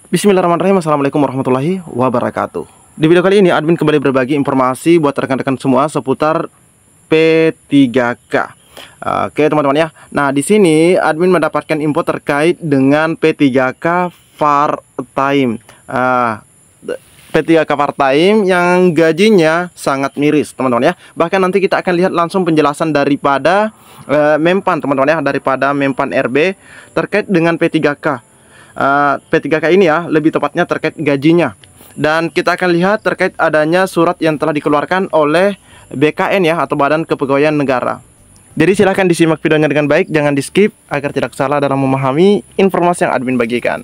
Bismillahirrahmanirrahim. Assalamualaikum warahmatullahi wabarakatuh. Di video kali ini admin kembali berbagi informasi buat rekan-rekan semua seputar P3K. Oke teman-teman ya. Nah di sini admin mendapatkan info terkait dengan P3K part-time. P3K part-time yang gajinya sangat miris teman-teman ya. Bahkan nanti kita akan lihat langsung penjelasan daripada Mempan teman-teman ya, daripada Mempan RB terkait dengan P3K. P3K ini ya, lebih tepatnya terkait gajinya. Dan kita akan lihat terkait adanya surat yang telah dikeluarkan oleh BKN ya, atau Badan Kepegawaian Negara. Jadi silahkan disimak videonya dengan baik, jangan di skip agar tidak salah dalam memahami informasi yang admin bagikan.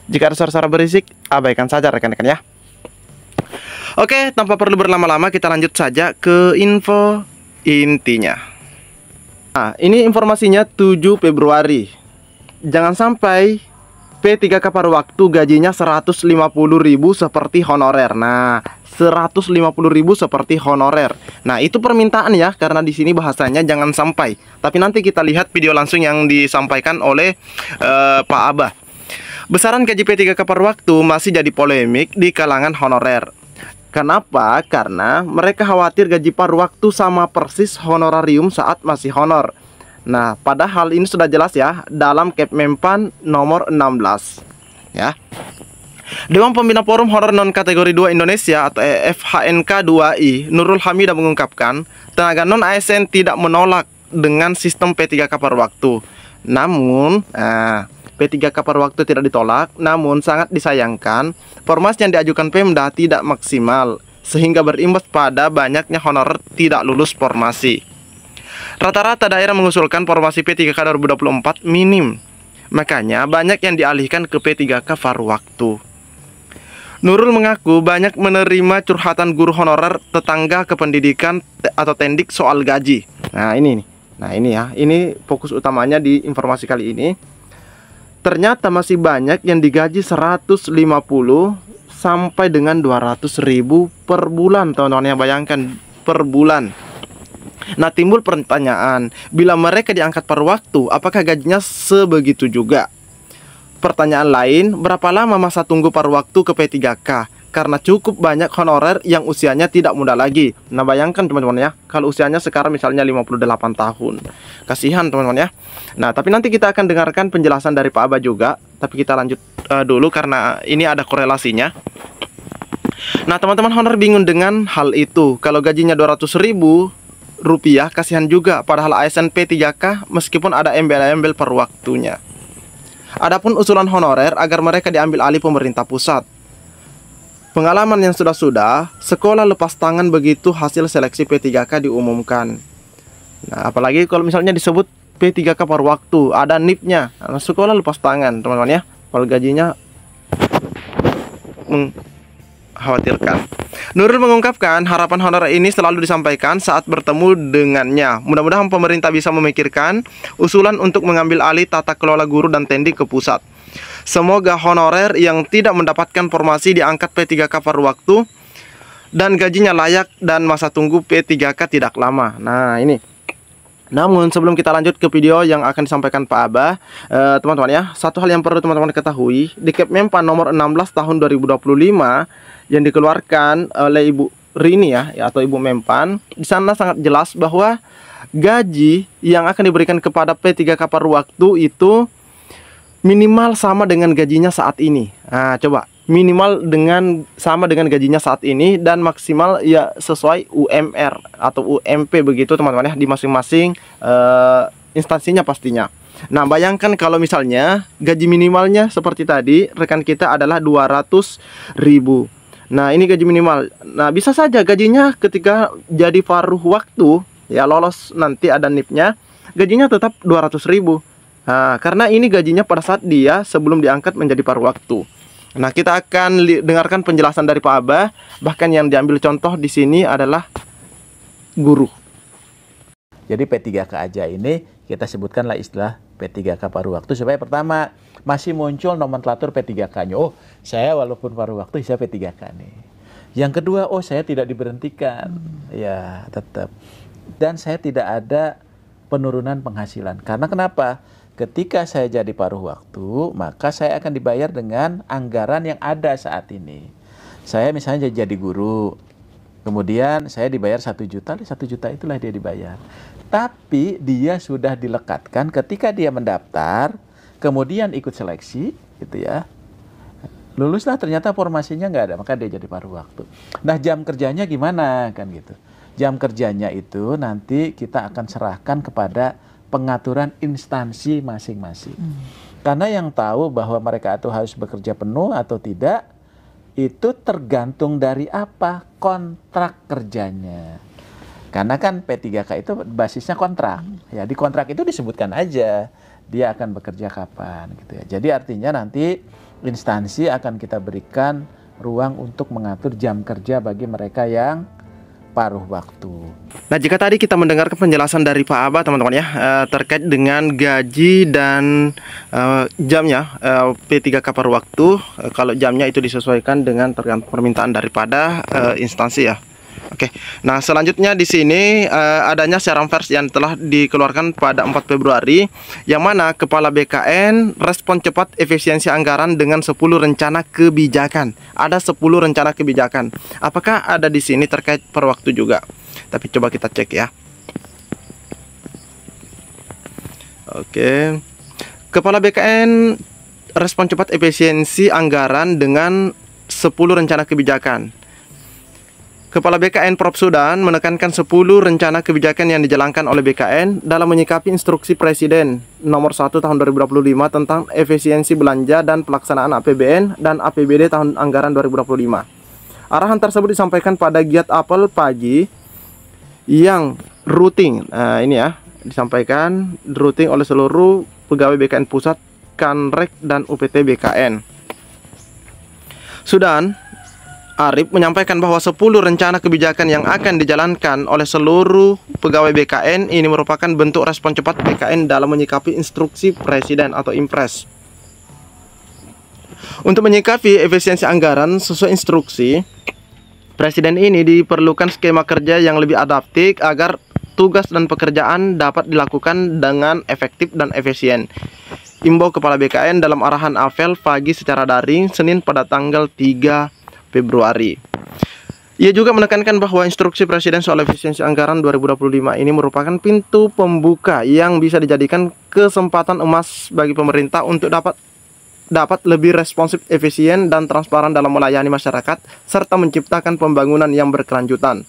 Jika ada suara-suara berisik, abaikan saja rekan-rekan ya. Oke, tanpa perlu berlama-lama kita lanjut saja ke info intinya. Nah, ini informasinya 7 Februari. Jangan sampai P3K paruh waktu gajinya 150.000 seperti honorer. Nah, 150.000 seperti honorer. Nah, itu permintaan ya, karena di sini bahasanya jangan sampai. Tapi nanti kita lihat video langsung yang disampaikan oleh Pak Abah. Besaran gaji P3K paruh waktu masih jadi polemik di kalangan honorer. Kenapa? Karena mereka khawatir gaji paruh waktu sama persis honorarium saat masih honor. Nah, padahal ini sudah jelas ya dalam Kepmenpan nomor 16 ya. Dewan Pembina Forum Honor Non Kategori 2 Indonesia atau FHNK 2I Nurul Hamidah mengungkapkan, tenaga non ASN tidak menolak dengan sistem P3K paruh waktu. Namun, P3K paruh waktu tidak ditolak, namun sangat disayangkan formasi yang diajukan Pemda tidak maksimal sehingga berimbas pada banyaknya honorer tidak lulus formasi. Rata-rata daerah mengusulkan formasi P3K 2024 minim. Makanya banyak yang dialihkan ke P3K paruh waktu. Nurul mengaku banyak menerima curhatan guru honorer tetangga kependidikan atau tendik soal gaji. Nah ini nih. Nah ini ya, ini fokus utamanya di informasi kali ini. Ternyata masih banyak yang digaji 150 sampai dengan 200.000 per bulan. Teman-teman yang bayangkan, per bulan. Nah timbul pertanyaan, bila mereka diangkat paruh waktu, apakah gajinya sebegitu juga? Pertanyaan lain, berapa lama masa tunggu paruh waktu ke P3K? Karena cukup banyak honorer yang usianya tidak muda lagi. Nah bayangkan teman-teman ya, kalau usianya sekarang misalnya 58 tahun. Kasihan teman-teman ya. Nah tapi nanti kita akan dengarkan penjelasan dari Pak Abah juga. Tapi kita lanjut dulu karena ini ada korelasinya. Nah teman-teman honorer bingung dengan hal itu. Kalau gajinya 200.000 rupiah, kasihan juga padahal ASN P3K meskipun ada embel-embel per waktunya. Adapun usulan honorer agar mereka diambil alih pemerintah pusat. Pengalaman yang sudah-sudah, sekolah lepas tangan begitu hasil seleksi P3K diumumkan. Nah, apalagi kalau misalnya disebut P3K paruh waktu, ada NIP-nya. Nah, sekolah lepas tangan, teman-teman ya. Kalau gajinya mengkhawatirkan. Nurul mengungkapkan harapan honorer ini selalu disampaikan saat bertemu dengannya. Mudah-mudahan pemerintah bisa memikirkan usulan untuk mengambil alih tata kelola guru dan tendik ke pusat. Semoga honorer yang tidak mendapatkan formasi diangkat P3K paruh waktu dan gajinya layak dan masa tunggu P3K tidak lama. Nah ini. Namun sebelum kita lanjut ke video yang akan disampaikan Pak Abah, teman-teman ya, satu hal yang perlu teman-teman ketahui, di Kepmenpan nomor 16 tahun 2025 yang dikeluarkan oleh Ibu Rini ya atau Ibu Mempan, di sana sangat jelas bahwa gaji yang akan diberikan kepada P3K paruh waktu itu minimal sama dengan gajinya saat ini. Nah, coba minimal sama dengan gajinya saat ini dan maksimal ya sesuai UMR atau UMP begitu teman-teman ya di masing-masing instansinya pastinya. Nah, bayangkan kalau misalnya gaji minimalnya seperti tadi rekan kita adalah 200.000. Nah, ini gaji minimal. Nah, bisa saja gajinya ketika jadi paruh waktu ya lolos nanti ada NIP-nya, gajinya tetap 200.000. Nah, karena ini gajinya pada saat dia sebelum diangkat menjadi paruh waktu. Nah, kita akan dengarkan penjelasan dari Pak Abah. Bahkan yang diambil contoh di sini adalah guru. Jadi P3K aja ini kita sebutkanlah istilah P3K paruh waktu supaya pertama masih muncul nomenklatur P3K-nya. Oh, saya walaupun paruh waktu saya P3K nih. Yang kedua, oh saya tidak diberhentikan. Ya, tetap. Dan saya tidak ada penurunan penghasilan. Karena kenapa? ketika saya jadi paruh waktu, maka saya akan dibayar dengan anggaran yang ada saat ini. Saya misalnya jadi guru, kemudian saya dibayar 1 juta, 1 juta itulah dia dibayar. Tapi dia sudah dilekatkan ketika dia mendaftar, kemudian ikut seleksi, gitu ya. Luluslah ternyata formasinya nggak ada, maka dia jadi paruh waktu. Nah, jam kerjanya gimana kan gitu. Jam kerjanya itu nanti kita akan serahkan kepada pengaturan instansi masing-masing. Karena yang tahu bahwa mereka itu harus bekerja penuh atau tidak, itu tergantung dari apa? Kontrak kerjanya. Karena kan P3K itu basisnya kontrak. Ya, di kontrak itu disebutkan aja dia akan bekerja kapan gitu ya. Jadi artinya nanti instansi akan kita berikan ruang untuk mengatur jam kerja bagi mereka yang paruh waktu. Nah, jika tadi kita mendengarkan penjelasan dari Pak Abah teman-teman ya, terkait dengan gaji dan jamnya P3K paruh waktu, kalau jamnya itu disesuaikan dengan tergantung permintaan daripada instansi ya. Oke. Nah, selanjutnya di sini adanya siaran pers yang telah dikeluarkan pada 4 Februari yang mana Kepala BKN respon cepat efisiensi anggaran dengan 10 rencana kebijakan. Ada 10 rencana kebijakan. Apakah ada di sini terkait per waktu juga? Tapi coba kita cek ya. Oke. Kepala BKN respon cepat efisiensi anggaran dengan 10 rencana kebijakan. Kepala BKN Prof Sudan menekankan 10 rencana kebijakan yang dijalankan oleh BKN dalam menyikapi instruksi Presiden nomor 1 tahun 2025 tentang efisiensi belanja dan pelaksanaan APBN dan APBD tahun anggaran 2025. Arahan tersebut disampaikan pada giat apel pagi yang rutin. Ini ya, disampaikan rutin oleh seluruh pegawai BKN Pusat, Kanrek dan UPT BKN. Sudan Arif menyampaikan bahwa 10 rencana kebijakan yang akan dijalankan oleh seluruh pegawai BKN ini merupakan bentuk respon cepat BKN dalam menyikapi instruksi Presiden atau Impres. Untuk menyikapi efisiensi anggaran sesuai instruksi Presiden ini diperlukan skema kerja yang lebih adaptif agar tugas dan pekerjaan dapat dilakukan dengan efektif dan efisien. Imbau Kepala BKN dalam arahan apel pagi secara daring Senin pada tanggal 3 Februari. Ia juga menekankan bahwa instruksi Presiden soal efisiensi anggaran 2025 ini merupakan pintu pembuka yang bisa dijadikan kesempatan emas bagi pemerintah untuk dapat lebih responsif, efisien, dan transparan dalam melayani masyarakat serta menciptakan pembangunan yang berkelanjutan.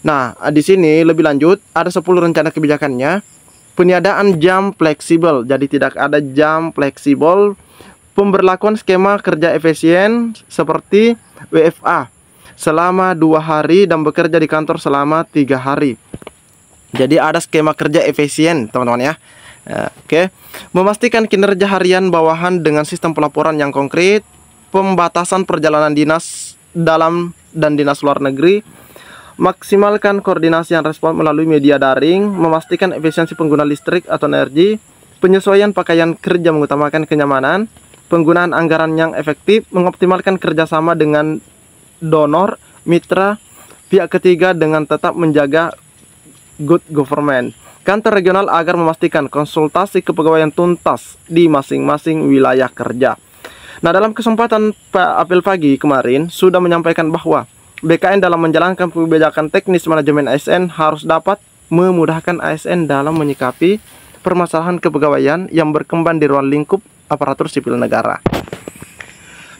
Nah, di sini lebih lanjut ada 10 rencana kebijakannya. Peniadaan jam fleksibel, jadi tidak ada jam fleksibel. Pemberlakuan skema kerja efisien seperti WFA selama 2 hari dan bekerja di kantor selama 3 hari. Jadi ada skema kerja efisien teman-teman ya. Oke. Memastikan kinerja harian bawahan dengan sistem pelaporan yang konkret. Pembatasan perjalanan dinas dalam dan dinas luar negeri. Maksimalkan koordinasi yang respon melalui media daring. Memastikan efisiensi pengguna listrik atau energi. Penyesuaian pakaian kerja mengutamakan kenyamanan. Penggunaan anggaran yang efektif, mengoptimalkan kerjasama dengan donor, mitra, pihak ketiga dengan tetap menjaga good government. Kantor regional agar memastikan konsultasi kepegawaian tuntas di masing-masing wilayah kerja. Nah, dalam kesempatan apel pagi kemarin sudah menyampaikan bahwa BKN dalam menjalankan kebijakan teknis manajemen ASN harus dapat memudahkan ASN dalam menyikapi permasalahan kepegawaian yang berkembang di ruang lingkup aparatur sipil negara.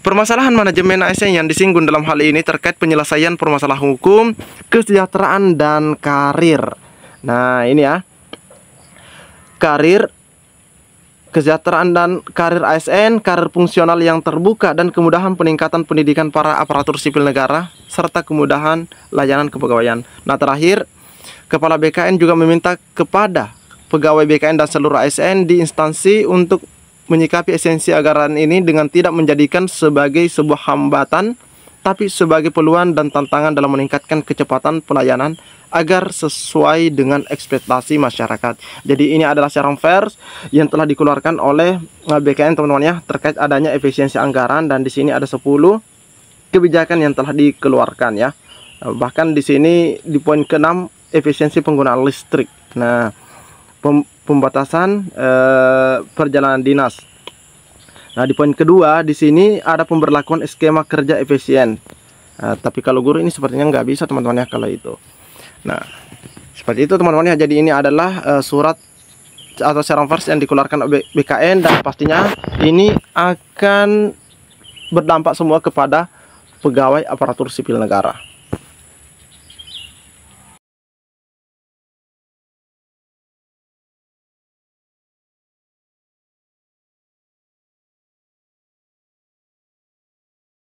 Permasalahan manajemen ASN yang disinggung dalam hal ini terkait penyelesaian permasalahan hukum, kesejahteraan, dan karir. Nah, ini ya. Karir, kesejahteraan dan karir ASN, karir fungsional yang terbuka, dan kemudahan peningkatan pendidikan para aparatur sipil negara, serta kemudahan layanan kepegawaian. Nah, terakhir, Kepala BKN juga meminta kepada pegawai BKN dan seluruh ASN di instansi untuk menyikapi esensi anggaran ini dengan tidak menjadikan sebagai sebuah hambatan, tapi sebagai peluang dan tantangan dalam meningkatkan kecepatan pelayanan agar sesuai dengan ekspektasi masyarakat. Jadi ini adalah siaran pers yang telah dikeluarkan oleh BKN teman-teman ya, terkait adanya efisiensi anggaran, dan di sini ada 10 kebijakan yang telah dikeluarkan ya. Bahkan di sini di poin ke-6 efisiensi penggunaan listrik. Nah, pembatasan perjalanan dinas. Nah, di poin kedua di sini ada pemberlakuan skema kerja efisien. Tapi kalau guru ini sepertinya nggak bisa teman-teman ya kalau itu. Nah, seperti itu teman-teman ya. Jadi ini adalah surat atau siaran pers yang dikeluarkan oleh BKN, dan pastinya ini akan berdampak semua kepada pegawai aparatur sipil negara.